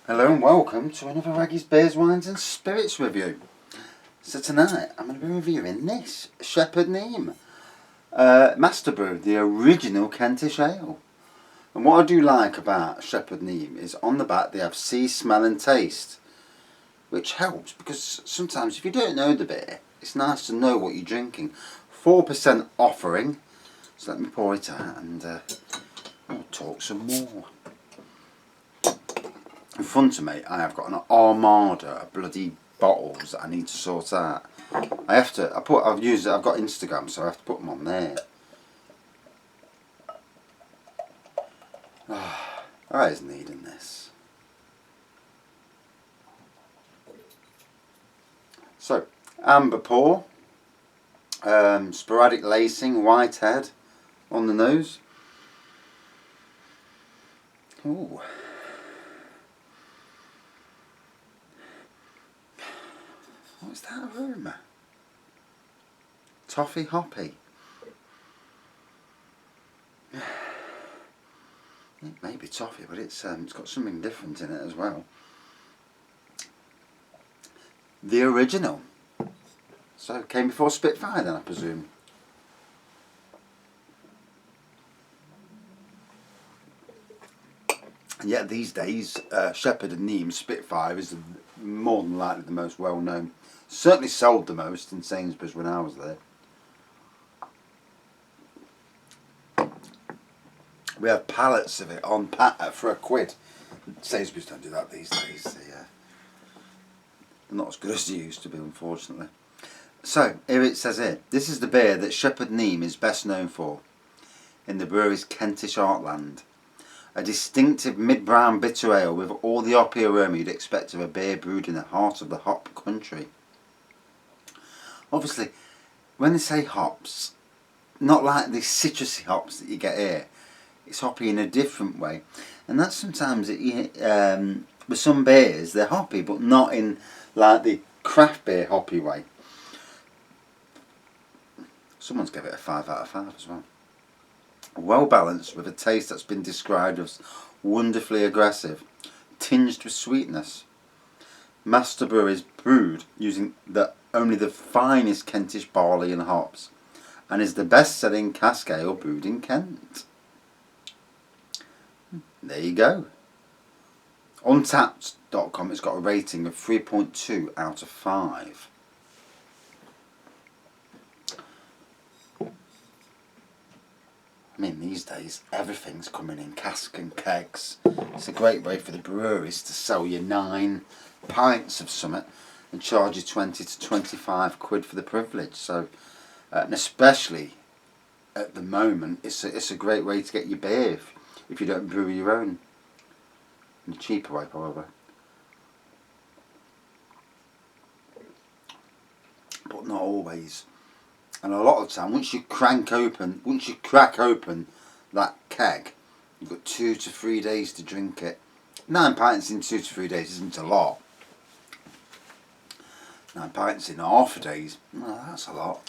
Hello and welcome to another Raggy's Beers, Wines and Spirits review. So tonight I'm going to be reviewing this Shepherd Neame Master Brew, the original Kentish ale. And what I do like about Shepherd Neame is on the back they have see, smell and taste, which helps because sometimes if you don't know the beer, it's nice to know what you're drinking. 4% offering, so let me pour it out and we'll talk some more. In front of me I have got an armada of bloody bottles that I need to sort out. I've got Instagram, so I have to put them on there. I was needing this. So, amber pour, sporadic lacing, white head on the nose. Ooh. What's that aroma? Toffee hoppy. It may be toffee, but it's got something different in it as well. The original. So it came before Spitfire then, I presume. And yet these days, Shepherd Neame Spitfire is more than likely the most well known. Certainly sold the most in Sainsbury's when I was there. We have pallets of it on for £1. Sainsbury's don't do that these days. They're not as good as they used to be, unfortunately. So here it says here, this is the beer that Shepherd Neame is best known for in the brewery's Kentish heartland. A distinctive mid-brown bitter ale with all the hoppy aroma you'd expect of a beer brewed in the heart of the hop country. Obviously, when they say hops, not like the citrusy hops that you get here. It's hoppy in a different way, and that's sometimes with some beers they're hoppy, but not in like the craft beer hoppy way. Someone's given it a 5 out of 5 as well. Well balanced with a taste that's been described as wonderfully aggressive, tinged with sweetness. Master Brew is brewed using only the finest Kentish barley and hops, and is the best-selling cask ale brewed in Kent. There you go. Untapped.com, it's got a rating of 3.2 out of 5. I mean, these days everything's coming in cask and kegs. It's a great way for the breweries to sell you 9 pints of something and charge you 20 to 25 quid for the privilege. So, and especially at the moment, it's a great way to get your beer if you don't brew your own. In a cheaper way, probably. But not always. And a lot of the time, once you crack open that keg, you've got 2 to 3 days to drink it. 9 pints in 2 to 3 days isn't a lot. 9 pints in half a day, well, that's a lot.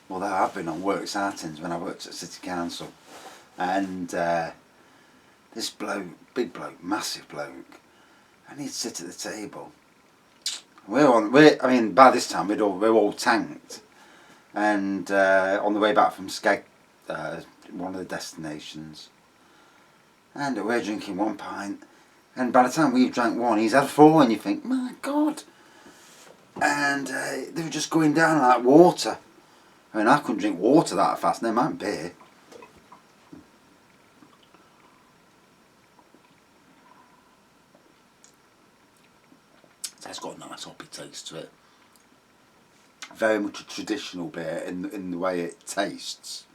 Although I've been on works outings when I worked at City Council, and this bloke, big bloke, massive bloke, and he'd sit at the table. I mean, by this time we're all tanked, and on the way back from Skeg, one of the destinations, and we're drinking 1 pint, and by the time we've drank 1, he's had 4, and you think, my God. And they were just going down like water. I mean, I couldn't drink water that fast, never mind beer. It's got a nice hoppy taste to it. Very much a traditional beer in the way it tastes.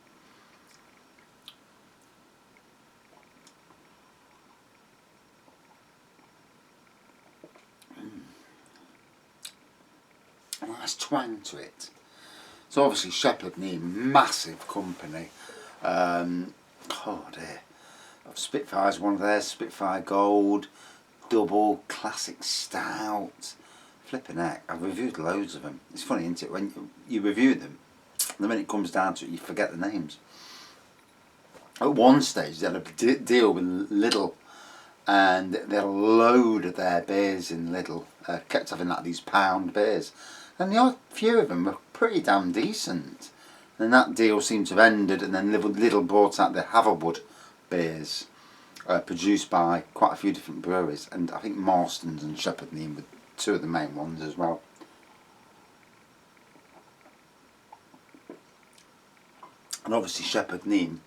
A nice twang to it. So obviously Shepherd Neame, massive company. Oh dear. Spitfire's one of theirs, Spitfire Gold, Double, Classic Stout. Flipping heck, I've reviewed loads of them. It's funny, isn't it? When you review them, the minute it comes down to it, you forget the names. At one stage, they had a deal with Lidl and they had a load of their beers in Lidl. Kept having like these pound beers, and the odd few of them were pretty damn decent. And that deal seemed to have ended, and then Lidl brought out the Haverwood beers, produced by quite a few different breweries, and I think Marston's and Shepherd Neame were two of the main ones as well. And obviously Shepherd Neame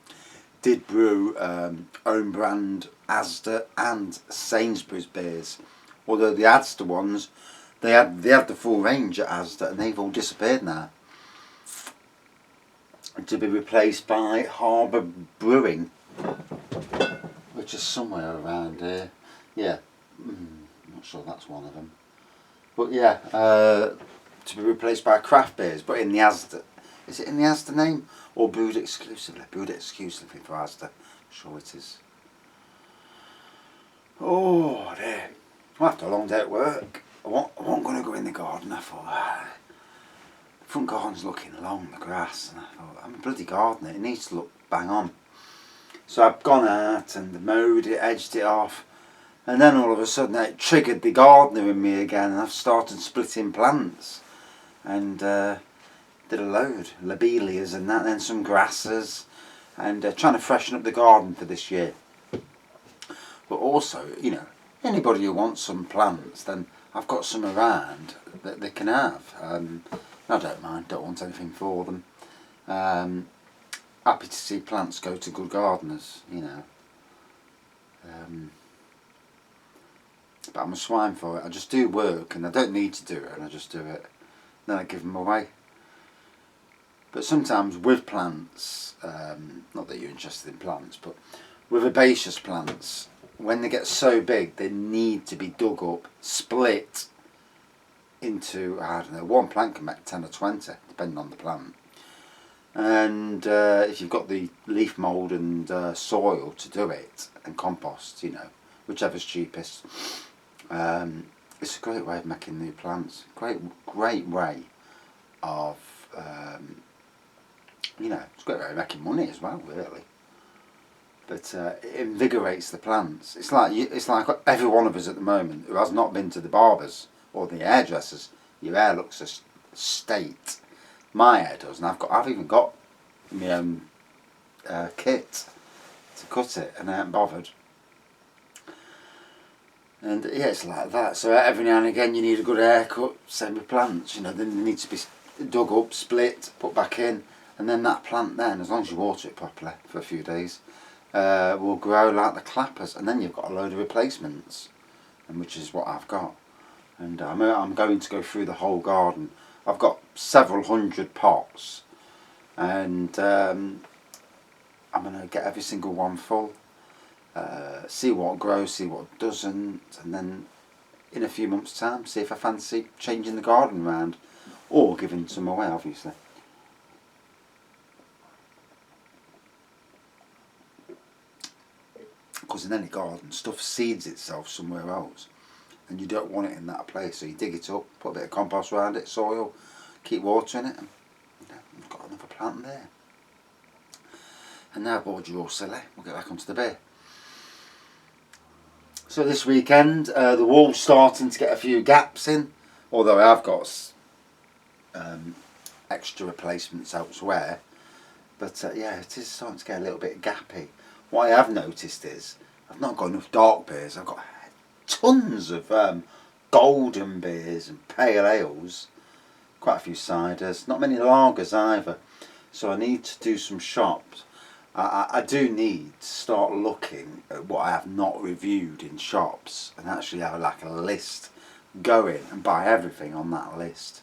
did brew own brand Asda and Sainsbury's beers, although the Asda ones, they had the full range at Asda, and they've all disappeared now, to be replaced by Harbour Brewing, which is somewhere around here. Yeah, I'm not sure that's one of them, but yeah, to be replaced by craft beers, but in the Asda. Is it in the Asda name, or brewed exclusively? Brewed exclusively for Asda. Sure it is. Oh dear. After a long day at work, I wasn't going to go in the garden. I thought, the front garden's looking long, the grass, and I thought, I'm a bloody gardener, it needs to look bang on. So I've gone out and mowed it, edged it off, and then all of a sudden it triggered the gardener in me again, and I've started splitting plants, and did a load, lobelias and that, then some grasses, and trying to freshen up the garden for this year. But also, you know, anybody who wants some plants, then I've got some around that they can have. I don't mind, don't want anything for them. Happy to see plants go to good gardeners, you know. But I'm a swine for it. I just do work, and I don't need to do it, and I just do it. Then I give them away. But sometimes with plants, not that you're interested in plants, but with herbaceous plants, when they get so big, they need to be dug up, split into, I don't know, one plant can make 10 or 20, depending on the plant. And if you've got the leaf mould and soil to do it, and compost, you know, whichever's cheapest, it's a great way of making new plants. Great way of, you know, it's a great way of making money as well, really. But it invigorates the plants. It's like every one of us at the moment who has not been to the barbers or the hairdressers. Your hair looks a state. My hair does, and I've even got my own kit to cut it, and I haven't bothered. And yeah, it's like that. So every now and again you need a good haircut. Same with plants, you know. Then they need to be dug up, split, put back in, and then that plant then, as long as you water it properly for a few days, will grow like the clappers, and then you've got a load of replacements, and which is what I've got. And I'm going to go through the whole garden. I've got several hundred pots, and I'm going to get every single one full, see what grows, see what doesn't, and then in a few months' time see if I fancy changing the garden around, or giving some away, obviously. Because in any garden, stuff seeds itself somewhere else, and you don't want it in that place, so you dig it up, put a bit of compost around it, soil, keep watering it, and you've got another plant there. And now I've bored you all silly, we'll get back onto the beer. So this weekend, the wall's starting to get a few gaps in, although I have got extra replacements elsewhere. But yeah, it is starting to get a little bit gappy. What I have noticed is I've not got enough dark beers. I've got tons of golden beers and pale ales, quite a few ciders, not many lagers either. So I need to do some shops. I do need to start looking at what I have not reviewed in shops, and actually have like a list going and buy everything on that list.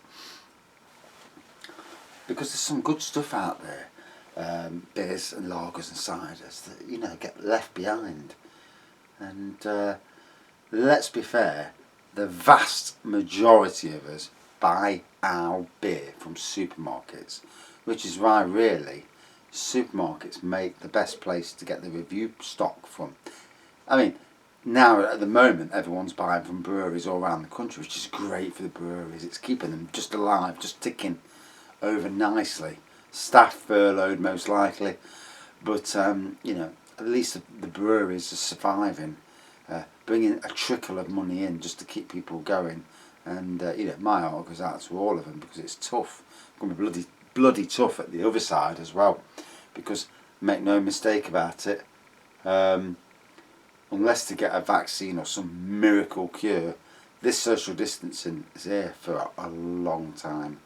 Because there's some good stuff out there, beers and lagers and ciders that, you know, get left behind. And let's be fair, the vast majority of us buy our beer from supermarkets, which is why really supermarkets make the best place to get the review stock from. I mean, now at the moment everyone's buying from breweries all around the country, which is great for the breweries. It's keeping them just alive, just ticking over nicely. Staff furloughed most likely, but you know, at least the breweries are surviving, bringing a trickle of money in just to keep people going. And you know, my heart goes out to all of them because it's tough. It's going to be bloody tough at the other side as well, because make no mistake about it, unless they get a vaccine or some miracle cure, this social distancing is here for a long time.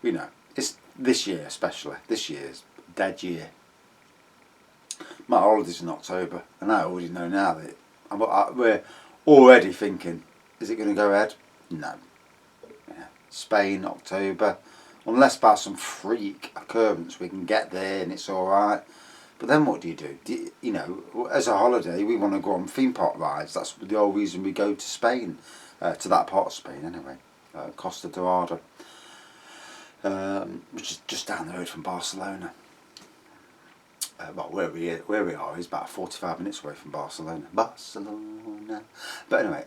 You know, it's this year especially. This year's a dead year. My holidays in October, and I already know now that we're already thinking, is it going to go ahead? No. Yeah. Spain, October, unless by some freak occurrence we can get there and it's alright. But then what do you do? You know, as a holiday, we want to go on theme park rides. That's the whole reason we go to Spain, to that part of Spain anyway, Costa Dorada, which is just down the road from Barcelona. Well, where we are is about 45 minutes away from Barcelona. But anyway,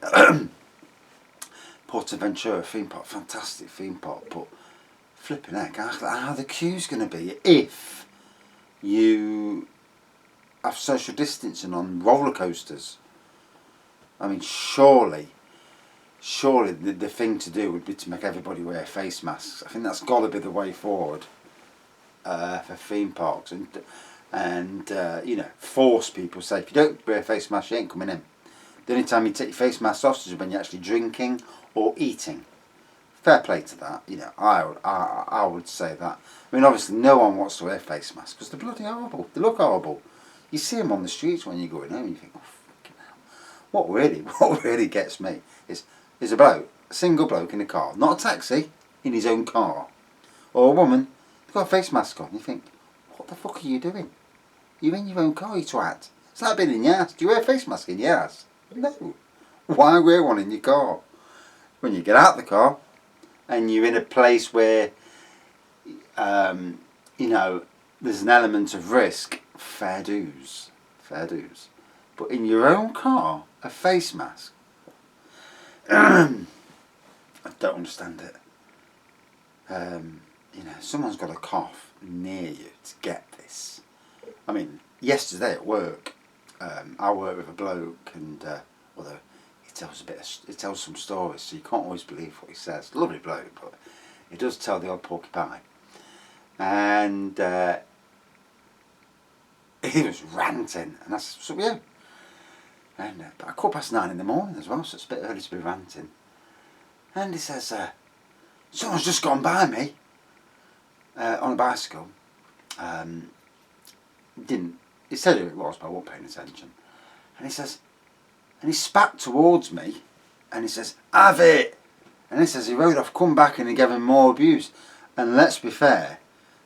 Portaventura theme park, fantastic theme park, but flipping heck, how the queue's going to be if you have social distancing on roller coasters. I mean, surely the thing to do would be to make everybody wear face masks. I think that's got to be the way forward for theme parks, and you know, force people, say if you don't wear a face mask you ain't coming in. The only time you take your face mask off is when you're actually drinking or eating. Fair play to that, you know. I would say that. I mean, obviously no one wants to wear face masks because they're bloody horrible. They look horrible. You see them on the streets when you're going home and you think, oh fucking hell. What really gets me is a single bloke in a car, not a taxi, in his own car, or a woman, they've got a face mask on. You think, what the fuck are you doing? You're in your own car, you twat. It's like being in your ass. Do you wear a face mask in your ass? No. Why wear one in your car? When you get out the car and you're in a place where, you know, there's an element of risk, fair dues. But in your own car, a face mask, I don't understand it. You know, someone's got a cough near you to get this. I mean, yesterday at work, I work with a bloke, and although he tells some stories, so you can't always believe what he says. Lovely bloke, but he does tell the odd porcupine. And he was ranting, and I said, "What's up with you?" And but 9:15 in the morning as well, so it's a bit early to be ranting. And he says, "Someone's just gone by me on a bicycle." He said who it was, but I wasn't paying attention. And he says, and he spat towards me, and he says, "Have it!" And he says he rode off, come back, and he gave him more abuse. And let's be fair,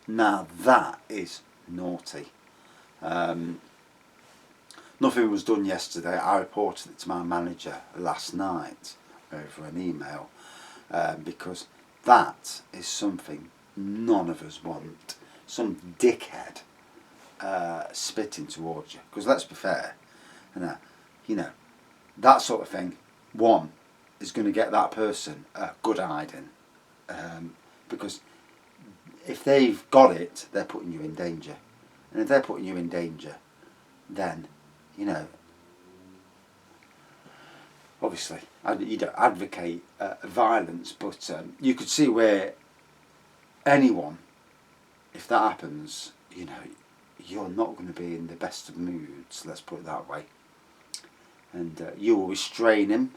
now that is naughty. Nothing was done yesterday. I reported it to my manager last night over an email, because that is something none of us want. Some dickhead spitting towards you. Because let's be fair, you know, that sort of thing, one, is going to get that person a good hiding. Because if they've got it, they're putting you in danger. And if they're putting you in danger, then, you know, obviously, you don't advocate violence, but you could see where anyone, if that happens, you know, you're not going to be in the best of moods, let's put it that way. And you will restrain him,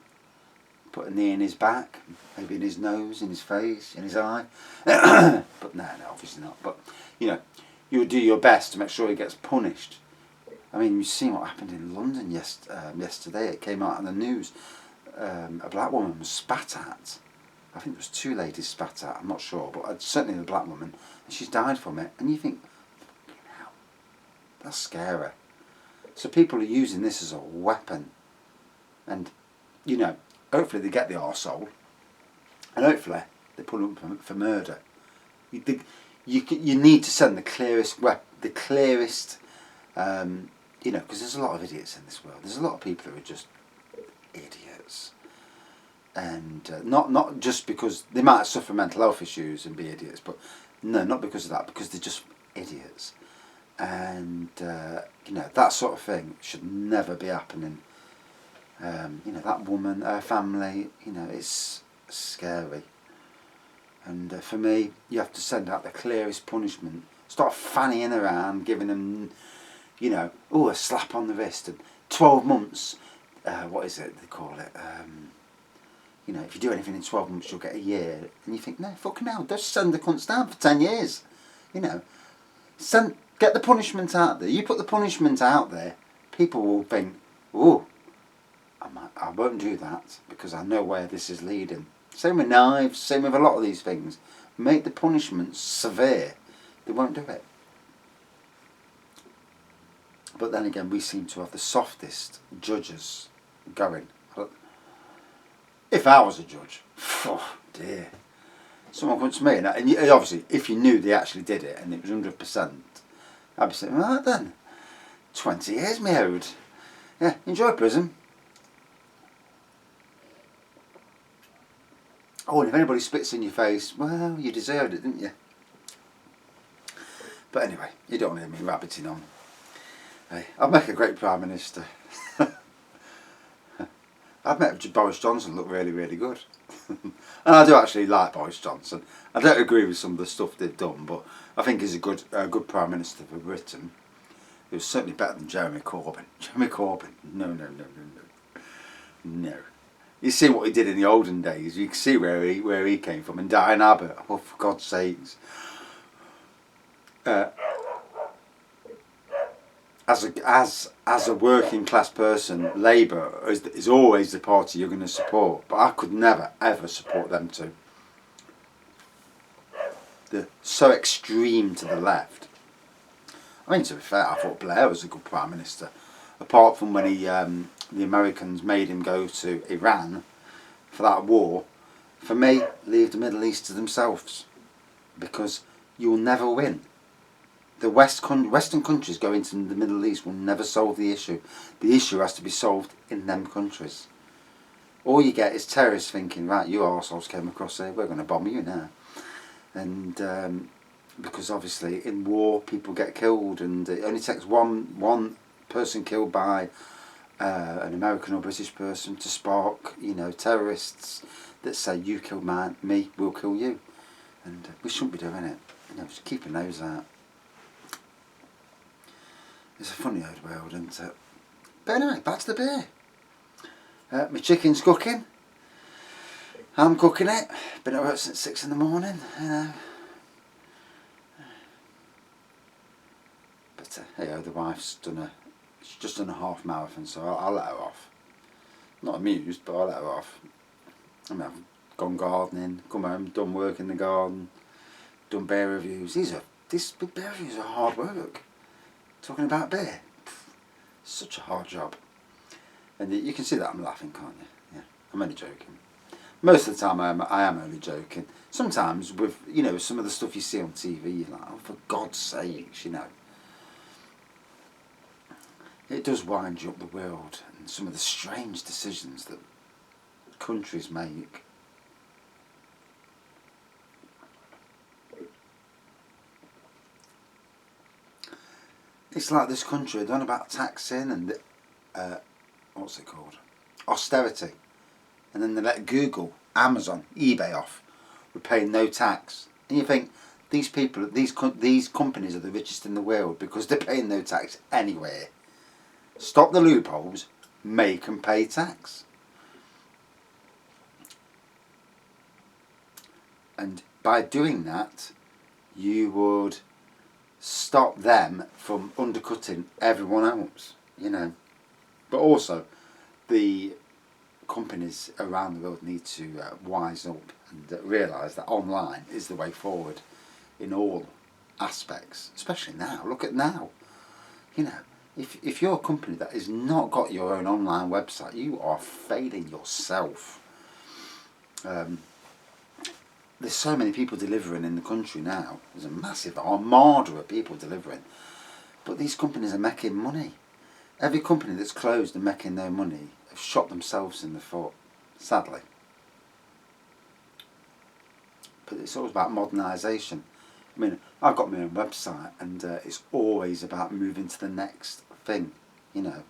put a knee in his back, maybe in his nose, in his face, in his eye. But no, obviously not. But, you know, you'll do your best to make sure he gets punished. I mean, you've seen what happened in London yesterday. It came out in the news. A black woman was spat at. I think there was 2 ladies spat at, I'm not sure, but certainly a black woman, and she's died from it. And you think, hell, that's scary. So people are using this as a weapon. And, you know, hopefully they get the arsehole, and hopefully they put them for murder. You need to send the clearest, you know, because there's a lot of idiots in this world. There's a lot of people who are just idiots. And not just because they might suffer mental health issues and be idiots, but no, not because of that, because they're just idiots. And, you know, that sort of thing should never be happening. You know, that woman, her family, you know, it's scary. And for me, you have to send out the clearest punishment. Start fannying around, giving them, you know, a slap on the wrist and 12 months. What is it they call it? You know, if you do anything in 12 months, you'll get a year. And you think, no, fucking hell, just send the cunts down for 10 years. You know, get the punishment out there. You put the punishment out there, people will think, oh, I won't do that because I know where this is leading. Same with knives, same with a lot of these things. Make the punishment severe. They won't do it. But then again, we seem to have the softest judges going. If I was a judge, oh dear. Someone comes to me, and obviously, if you knew they actually did it and it was 100%, I'd be saying, right then, 20 years me owed. Yeah, enjoy prison. Oh, and if anybody spits in your face, well, you deserved it, didn't you? But anyway, you don't want to hear me rabbiting on. Hey, I'd make a great Prime Minister. I've met Boris Johnson, look really, really good. And I do actually like Boris Johnson. I don't agree with some of the stuff they've done, but I think he's a good Prime Minister for Britain. He was certainly better than Jeremy Corbyn. Jeremy Corbyn, no. You see what he did in the olden days. You can see where he came from. And Diane Abbott, oh for God's sakes. As a working class person, Labour is always the party you're going to support. But I could never ever support them too. They're so extreme to the left. I mean, to be fair, I thought Blair was a good Prime Minister. Apart from when the Americans made him go to Iran for that war. For me, leave the Middle East to themselves. Because you'll never win. The Western countries going to the Middle East will never solve the issue. The issue has to be solved in them countries. All you get is terrorists thinking, right, you arseholes came across here, we're going to bomb you now. And because obviously in war people get killed, and it only takes one person killed by an American or British person to spark, you know, terrorists that say you killed me, we'll kill you. And we shouldn't be doing it. You know, just keep a nose out. It's a funny old world, isn't it? But anyway, back to the beer. My chicken's cooking. I'm cooking it. Been at work since 6 in the morning, you know. But hey, the wife's she's just done a half marathon, so I'll let her off. Not amused, but I'll let her off. I mean, I've gone gardening, come home, done work in the garden, done beer reviews. These beer reviews are hard work. Talking about beer, such a hard job. And you can see that I'm laughing, can't you? Yeah, I'm only joking. Most of the time I am only joking. Sometimes with, you know, some of the stuff you see on TV, you're like, oh, for God's sakes, you know. It does wind you up the world, and some of the strange decisions that countries make. It's like this country, they're on about taxing and what's it called? Austerity. And then they let Google, Amazon, eBay off. We're paying no tax. And you think, these people, these companies are the richest in the world because they're paying no tax anywhere. Stop the loopholes, make them pay tax. And by doing that, you would stop them from undercutting everyone else, you know. But also, the companies around the world need to wise up and realise that online is the way forward in all aspects, especially now. Look at now, you know. If you're a company that has not got your own online website, you are failing yourself. There's so many people delivering in the country now. There's a massive armada of people delivering. But these companies are making money. Every company that's closed and making no money have shot themselves in the foot, sadly. But it's always about modernisation. I mean, I've got my own website, and it's always about moving to the next thing, you know.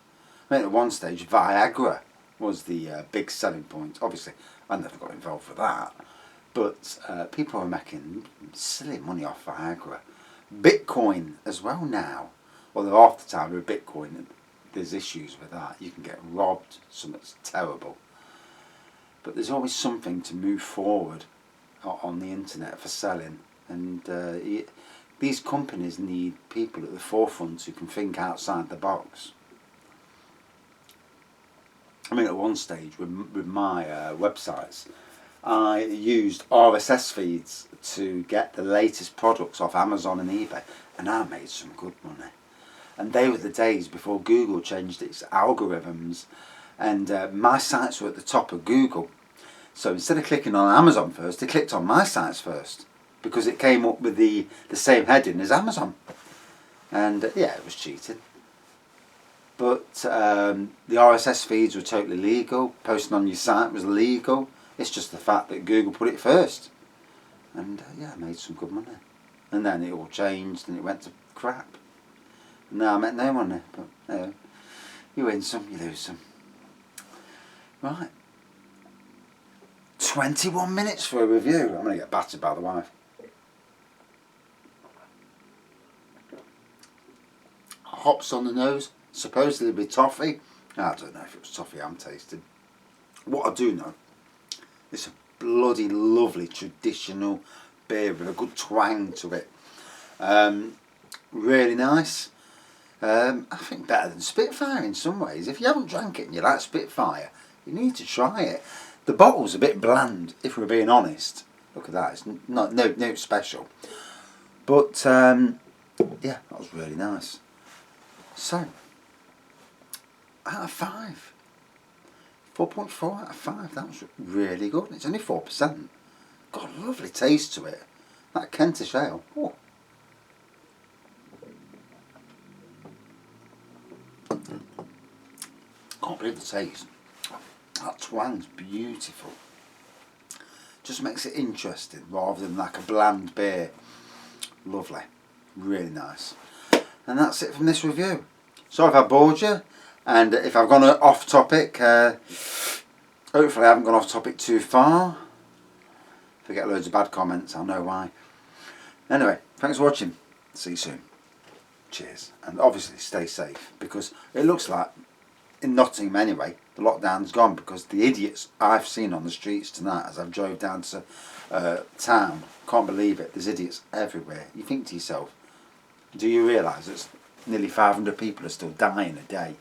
I mean, at one stage, Viagra was the big selling point. Obviously, I never got involved with that, but people are making silly money off Viagra. Bitcoin as well now, although half the time with Bitcoin there's issues with that. You can get robbed, something's terrible. But there's always something to move forward on the internet for selling, and these companies need people at the forefront who can think outside the box. I mean, at one stage with my websites, I used RSS feeds to get the latest products off Amazon and eBay, and I made some good money. And they were the days before Google changed its algorithms, and my sites were at the top of Google. So instead of clicking on Amazon first, they clicked on my sites first, because it came up with the same heading as Amazon. And yeah, it was cheating. But the RSS feeds were totally legal. Posting on your site was legal. It's just the fact that Google put it first. And yeah, I made some good money. And then it all changed and it went to crap. Now I make no money. But you win some, you lose some. Right. 21 minutes for a review. I'm going to get battered by the wife. Hops on the nose. Supposedly with toffee. I don't know if it was toffee I'm tasting. What I do know, it's a bloody lovely traditional beer with a good twang to it. Really nice. I think better than Spitfire in some ways. If you haven't drank it and you like Spitfire, you need to try it. The bottle's a bit bland, if we're being honest. Look at that, it's no special. But yeah, that was really nice. So, out of 5. 4.4 out of 5. That was really good. It's only 4%. Got a lovely taste to it. That Kentish ale. Oh. Can't believe the taste. That twang's beautiful. Just makes it interesting rather than like a bland beer. Lovely. Really nice. And that's it from this review. Sorry if I bored you, and if I've gone off topic, hopefully I haven't gone off topic too far. If I get loads of bad comments, I'll know why. Anyway, thanks for watching. See you soon. Cheers. And obviously stay safe, because it looks like, in Nottingham anyway, the lockdown's gone, because the idiots I've seen on the streets tonight as I've drove down to town, can't believe it, there's idiots everywhere. You think to yourself, do you realise that nearly 500 people are still dying a day?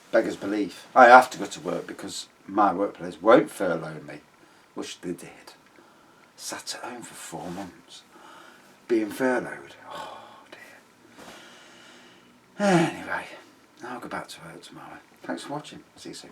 Beggars belief. I have to go to work because my workplace won't furlough me, which they did. Sat at home for 4 months, being furloughed. Oh dear. Anyway, I'll go back to work tomorrow. Thanks for watching. See you soon.